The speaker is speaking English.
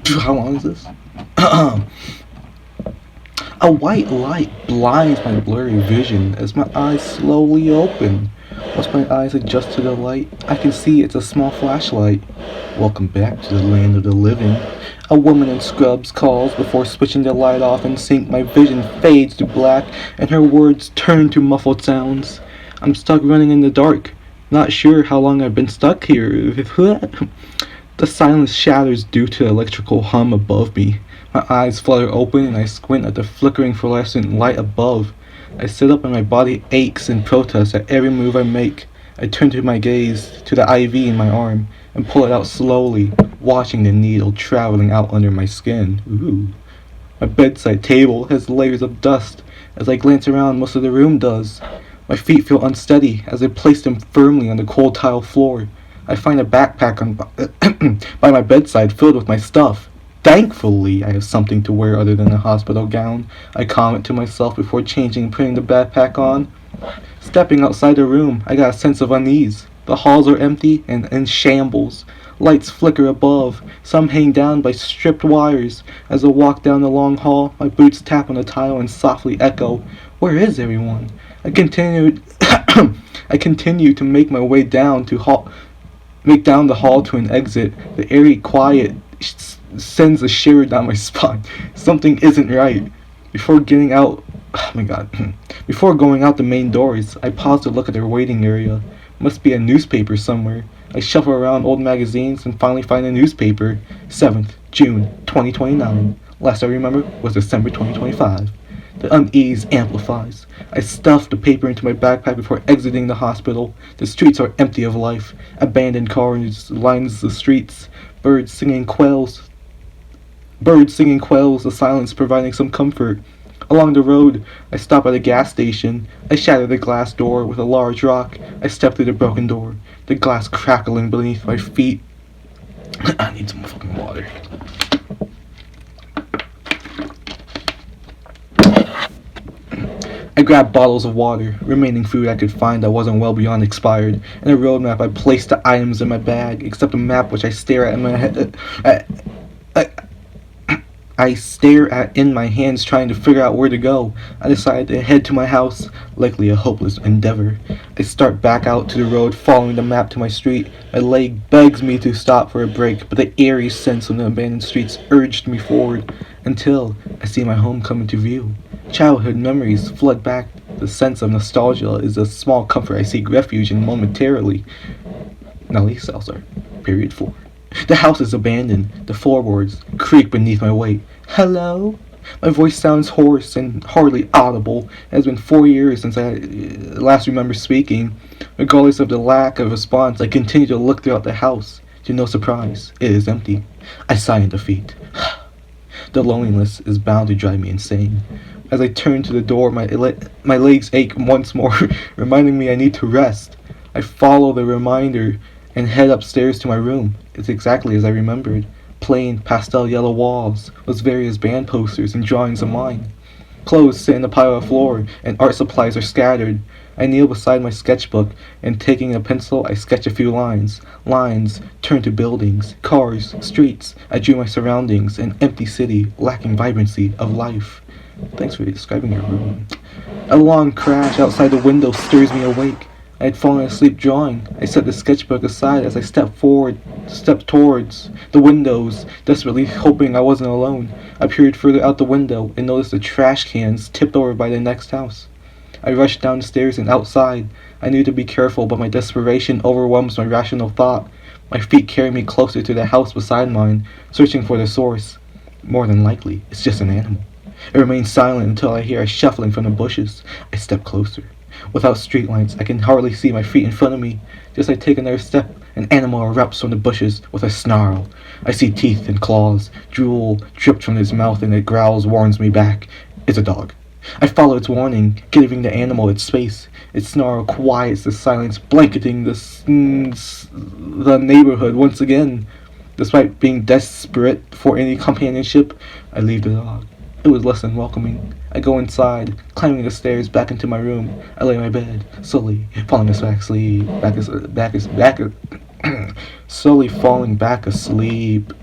How long is this? A white light blinds my blurry vision as my eyes slowly open. Once my eyes adjust to the light, I can see it's a small flashlight. Welcome back to the land of the living. A woman in scrubs calls before switching the light off in sync. My vision fades to black and her words turn to muffled sounds. I'm stuck running in the dark, not sure how long I've been stuck here. The silence shatters due to the electrical hum above me. My eyes flutter open and I squint at the flickering fluorescent light above. I sit up and my body aches in protest at every move I make. I turn to my gaze to the IV in my arm and pull it out slowly, watching the needle traveling out under my skin. Ooh. My bedside table has layers of dust. As I glance around, most of the room does. My feet feel unsteady as I place them firmly on the cold tile floor. I find a backpack by my bedside filled with my stuff. Thankfully, I have something to wear other than a hospital gown. I comment to myself before changing and putting the backpack on. Stepping outside the room, I got a sense of unease. The halls are empty and in shambles. Lights flicker above, some hang down by stripped wires. As I walk down the long hall, my boots tap on the tile and softly echo, "Where is everyone?" I continue I continue to make my way down the hall to an exit. The eerie quiet sends a shiver down my spine. Something isn't right. Before getting out, oh my god. Before going out the main doors, I pause to look at their waiting area. Must be a newspaper somewhere. I shuffle around old magazines and finally find a newspaper. 7th June 2029. Last I remember was December 2025. The unease amplifies. I stuff the paper into my backpack before exiting the hospital. The streets are empty of life. Abandoned cars lines the streets. Birds singing quails, the silence providing some comfort. Along the road, I stop at a gas station. I shatter the glass door with a large rock. I step through the broken door, the glass crackling beneath my feet. I need some fucking water. I grabbed bottles of water, remaining food I could find that wasn't well beyond expired, and a road map. I placed the items in my bag, except a map which I stare at in my head. I stare at in my hands, trying to figure out where to go. I decide to head to my house, likely a hopeless endeavor. I start back out to the road, following the map to my street. My leg begs me to stop for a break, but the eerie sense of the abandoned streets urged me forward, until I see my home come into view. Childhood memories flood back. The sense of nostalgia is a small comfort I seek refuge in momentarily. Nelly Seltzer. Period 4. The house is abandoned. The floorboards creak beneath my weight. Hello? My voice sounds hoarse and hardly audible. It has been 4 years since I last remember speaking. Regardless of the lack of response, I continue to look throughout the house. To no surprise, it is empty. I sigh in defeat. The loneliness is bound to drive me insane. As I turn to the door, my legs ache once more, reminding me I need to rest. I follow the reminder and head upstairs to my room. It's exactly as I remembered. Plain pastel yellow walls with various band posters and drawings of mine. Clothes sit in a pile on the floor and art supplies are scattered. I kneel beside my sketchbook and taking a pencil I sketch a few lines. Lines turn to buildings, cars, streets. I drew my surroundings, an empty city lacking vibrancy of life. Thanks for describing your room. A long crash outside the window stirs me awake. I had fallen asleep drawing. I set the sketchbook aside as I stepped towards the windows, desperately hoping I wasn't alone. I peered further out the window and noticed the trash cans tipped over by the next house. I rushed down the stairs and outside. I knew to be careful, but my desperation overwhelms my rational thought. My feet carry me closer to the house beside mine, searching for the source. More than likely, it's just an animal. It remains silent until I hear a shuffling from the bushes. I step closer. Without streetlights, I can hardly see my feet in front of me. Just as I take another step, an animal erupts from the bushes with a snarl. I see teeth and claws. Drool drips from its mouth and it growls warns me back. It's a dog. I follow its warning, giving the animal its space. Its snarl quiets the silence, blanketing the neighborhood once again. Despite being desperate for any companionship, I leave the dog. It was less than welcoming. I go inside, climbing the stairs back into my room. I lay in my bed, slowly falling slowly falling back asleep.